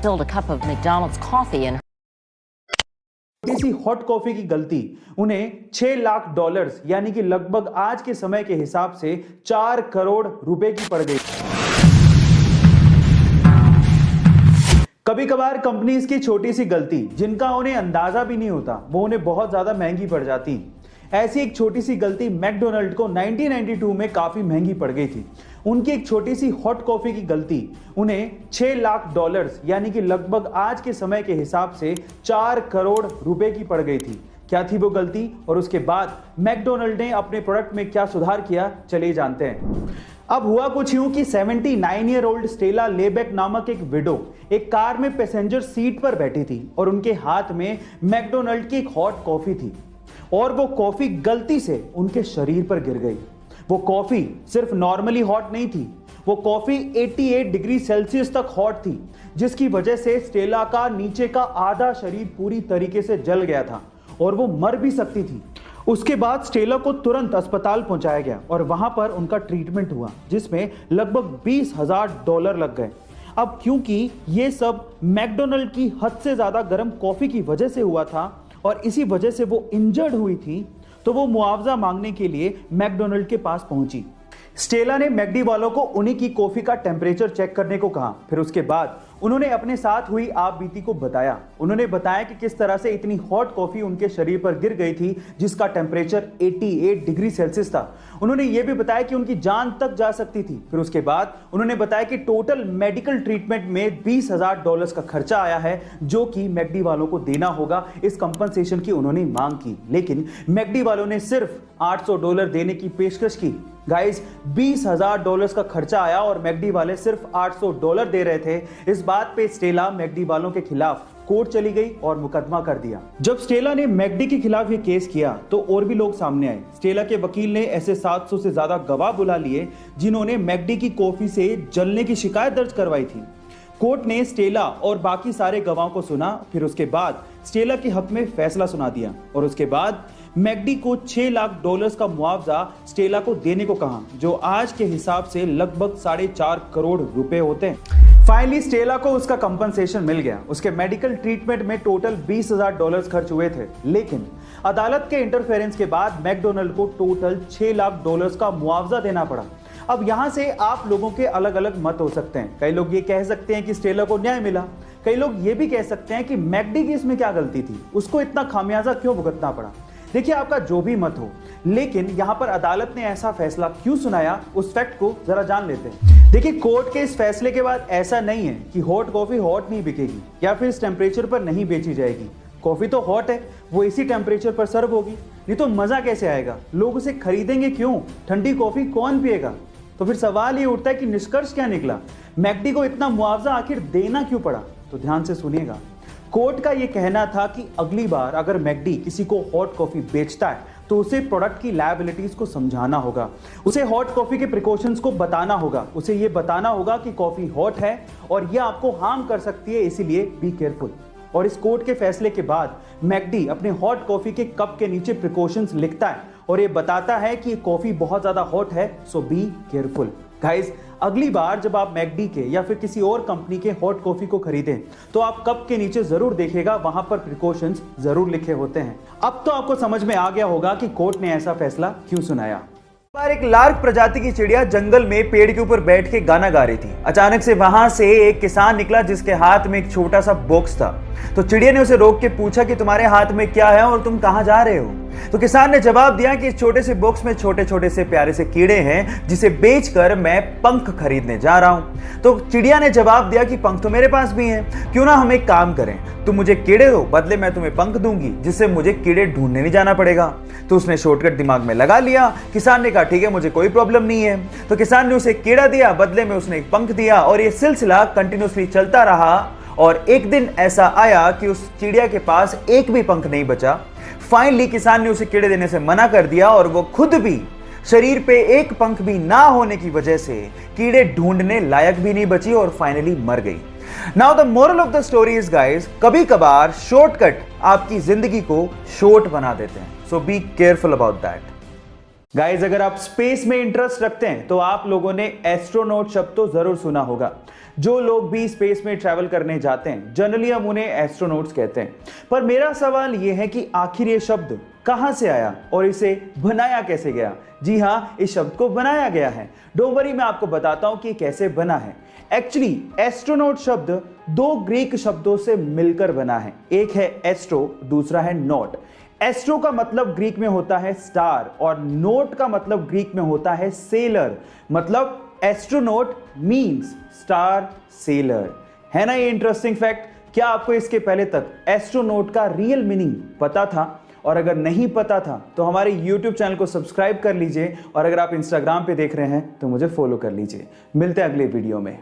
spilled a cup of McDonald's coffee in किसी hot coffee की गलती उन्हें $6 लाख यानी कि लगभग आज के समय के हिसाब से 4 करोड़ रुपए की पड़ गई। कभी कभार कंपनीज की छोटी सी गलती जिनका उन्हें अंदाजा भी नहीं होता वो उन्हें बहुत ज्यादा महंगी पड़ जाती। ऐसी एक छोटी सी गलती मैकडोनल्ड को 1992 में काफी महंगी पड़ गई थी। उनकी एक छोटी सी हॉट कॉफी की गलती उन्हें $6 लाख यानी कि लगभग आज के समय के हिसाब से 4 करोड़ रुपए की पड़ गई थी। क्या थी वो गलती और उसके बाद मैकडोनल्ड ने अपने प्रोडक्ट में क्या सुधार किया, चलिए जानते हैं। अब हुआ कुछ यूं कि 79 ईयर ओल्ड स्टेला लेबेक नामक एक विडो एक कार में पैसेंजर सीट पर बैठी थी और उनके हाथ में मैकडोनल्ड की एक हॉट कॉफी थी और वो कॉफी गलती से उनके शरीर पर गिर गई। वो कॉफी सिर्फ नॉर्मली हॉट नहीं थी, वो कॉफी 88 डिग्री सेल्सियस तक हॉट थी, जिसकी वजह से स्टेला का नीचे का आधा शरीर पूरी तरीके से जल गया था और वो मर भी सकती थी। उसके बाद स्टेला को तुरंत अस्पताल पहुंचाया गया और वहां पर उनका ट्रीटमेंट हुआ जिसमें लगभग $20,000 लग गए। अब क्योंकि ये सब मैकडोनल्ड की हद से ज्यादा गर्म कॉफी की वजह से हुआ था और इसी वजह से वो इंजर्ड हुई थी, तो वो मुआवजा मांगने के लिए मैकडोनल्ड के पास पहुंची। स्टेला ने मैकडी वालों को उन्हीं की कॉफी का टेम्परेचर चेक करने को कहा। फिर उसके बाद उन्होंने अपने साथ हुई आप बीती को बताया। उन्होंने बताया कि किस तरह से इतनी हॉट कॉफी उनके शरीर पर गिर गई थी जिसका टेम्परेचर 88 डिग्री सेल्सियस था। उन्होंने ये भी बताया कि उनकी जान तक जा सकती थी। फिर उसके बाद उन्होंने बताया कि टोटल मेडिकल ट्रीटमेंट में $20,000 का खर्चा आया है जो कि मैकडी वालों को देना होगा। इस कंपनसेशन की उन्होंने मांग की, लेकिन मैकडी वालों ने सिर्फ $800 देने की पेशकश की। गाइस, $20,000 का खर्चा आया और मैकडी वाले सिर्फ $800 दे रहे थे। इस बात पे स्टेला मैकडी वालों के खिलाफ कोर्ट चली गई और मुकदमा कर दिया। जब स्टेला ने मैकडी के खिलाफ ये केस किया तो और भी लोग सामने आए। स्टेला के वकील ने ऐसे 700 से ज्यादा गवाह बुला लिए जिन्होंने मैकडी की कॉफी से जलने की शिकायत दर्ज करवाई थी। कोर्ट ने स्टेला और बाकी सारे गवाहों को सुना। फिर उसके बाद स्टेला के हक में फैसला सुना दिया और उसके बाद मैकडी को $6 लाख का मुआवजा स्टेला को देने को कहा, जो आज के हिसाब से लगभग 4.5 करोड़ रुपए होते हैं। फाइनली स्टेला को उसका कंपनसेशन मिल गया। उसके मेडिकल ट्रीटमेंट में टोटल $20,000 खर्च हुए थे, लेकिन अदालत के इंटरफेरेंस के बाद मैकडोनल्ड को टोटल $6 लाख का मुआवजा देना पड़ा। अब यहां से आप लोगों के अलग अलग मत हो सकते हैं। कई लोग ये कह सकते हैं कि स्टेला को न्याय मिला, कई लोग ये भी कह सकते हैं कि मैकडी की इसमें क्या गलती थी, उसको इतना खामियाजा क्यों भुगतना पड़ा। देखिए, आपका जो भी मत हो, लेकिन यहां पर अदालत ने ऐसा फैसला क्यों सुनाया उस फैक्ट को जरा जान लेते हैं। देखिए, कोर्ट के इस फैसले के बाद ऐसा नहीं है कि हॉट कॉफी हॉट नहीं बिकेगी या फिर इस टेम्परेचर पर नहीं बेची जाएगी। कॉफी तो हॉट है, वो इसी टेम्परेचर पर सर्व होगी, नहीं तो मजा कैसे आएगा, लोग उसे खरीदेंगे क्यों, ठंडी कॉफी कौन पिएगा। तो फिर सवाल ये उठता है कि निष्कर्ष क्या निकला, मैकडी को इतना मुआवजा आखिर देना क्यों पड़ा। तो ध्यान से सुनिएगा। कोर्ट का यह कहना था कि अगली बार अगर मैकडी किसी को हॉट कॉफी बेचता है तो उसे प्रोडक्ट की लायबिलिटीज को समझाना होगा, उसे हॉट कॉफी के प्रिकॉशंस को बताना होगा, उसे यह बताना होगा कि कॉफी हॉट है और यह आपको हार्म कर सकती है, इसीलिए बी केयरफुल। और इस कोर्ट के फैसले के बाद मैकडी अपने हॉट कॉफी के कप के नीचे प्रिकॉशंस लिखता है और ये बताता है कि कॉफी बहुत ज्यादा हॉट है, सो बी केयरफुल। गाइस, अगली बार जब आप मैकडी के या फिर किसी और कंपनी के हॉट कॉफी को खरीदें तो आप कप के नीचे जरूर देखिएगा, वहां पर प्रिकॉशंस जरूर लिखे होते हैं। अब तो आपको समझ में आ गया होगा कि कोर्ट ने ऐसा फैसला क्यों सुनाया। एक लार्क प्रजाति की चिड़िया जंगल में पेड़ के ऊपर बैठ के गाना गा रही थी। अचानक से वहां से एक किसान निकला जिसके हाथ में एक छोटा सा बॉक्स था। तो चिड़िया ने उसे रोक के पूछा कि तुम्हारे हाथ में क्या है और तुम कहां जा रहे हो। तो किसान ने जवाब दिया कि इस छोटे से बॉक्स में छोटे छोटे से प्यारे से कीड़े हैं जिसे बेचकर मैं पंख खरीदने जा रहा हूं। तो चिड़िया ने जवाब दिया कि पंख तो मेरे पास भी हैं, क्यों ना हम एक काम करें, तुम मुझे कीड़े दो, बदले मैं तुम्हें पंख दूंगी जिससे मुझे कीड़े ढूंढने नहीं जाना पड़ेगा। तो उसने शॉर्टकट दिमाग में लगा लिया। किसान ने कहा ठीक है, मुझे कोई प्रॉब्लम नहीं है। तो किसान ने उसे कीड़ा दिया, बदले में उसने एक पंख दिया और यह सिलसिला कंटिन्यूअसली चलता रहा। और एक दिन ऐसा आया कि उस चिड़िया के पास एक भी पंख नहीं बचा। फाइनली किसान ने उसे कीड़े देने से मना कर दिया और वो खुद भी शरीर पे एक पंख भी ना होने की वजह से कीड़े ढूंढने लायक भी नहीं बची और फाइनली मर गई। Now the moral of the story is guys, कभी कभार शॉर्टकट आपकी जिंदगी को शॉर्ट बना देते हैं, so be careful about that. Guys, अगर आप स्पेस में इंटरेस्ट रखते हैं तो आप लोगों ने एस्ट्रोनॉट शब्द तो जरूर सुना होगा। जो लोग भी स्पेस में ट्रैवल करने जाते हैं जनरली हम उन्हें एस्ट्रोनॉट्स कहते हैं। पर मेरा सवाल यह है कि आखिर ये शब्द कहां से आया और इसे बनाया कैसे गया। जी हां, इस शब्द को बनाया गया है। डोंट वरी, मैं आपको बताता हूं कि कैसे बना है। एक्चुअली एस्ट्रोनॉट शब्द दो ग्रीक शब्दों से मिलकर बना है। एक है एस्ट्रो, दूसरा है नॉट। एस्ट्रो का मतलब ग्रीक में होता है स्टार और नोट का मतलब ग्रीक में होता है सेलर। मतलब एस्ट्रोनॉट मींस स्टार सेलर। है ना ये इंटरेस्टिंग फैक्ट। क्या आपको इसके पहले तक एस्ट्रोनॉट का रियल मीनिंग पता था? और अगर नहीं पता था तो हमारे YouTube चैनल को सब्सक्राइब कर लीजिए और अगर आप Instagram पे देख रहे हैं तो मुझे फॉलो कर लीजिए। मिलते हैं अगले वीडियो में।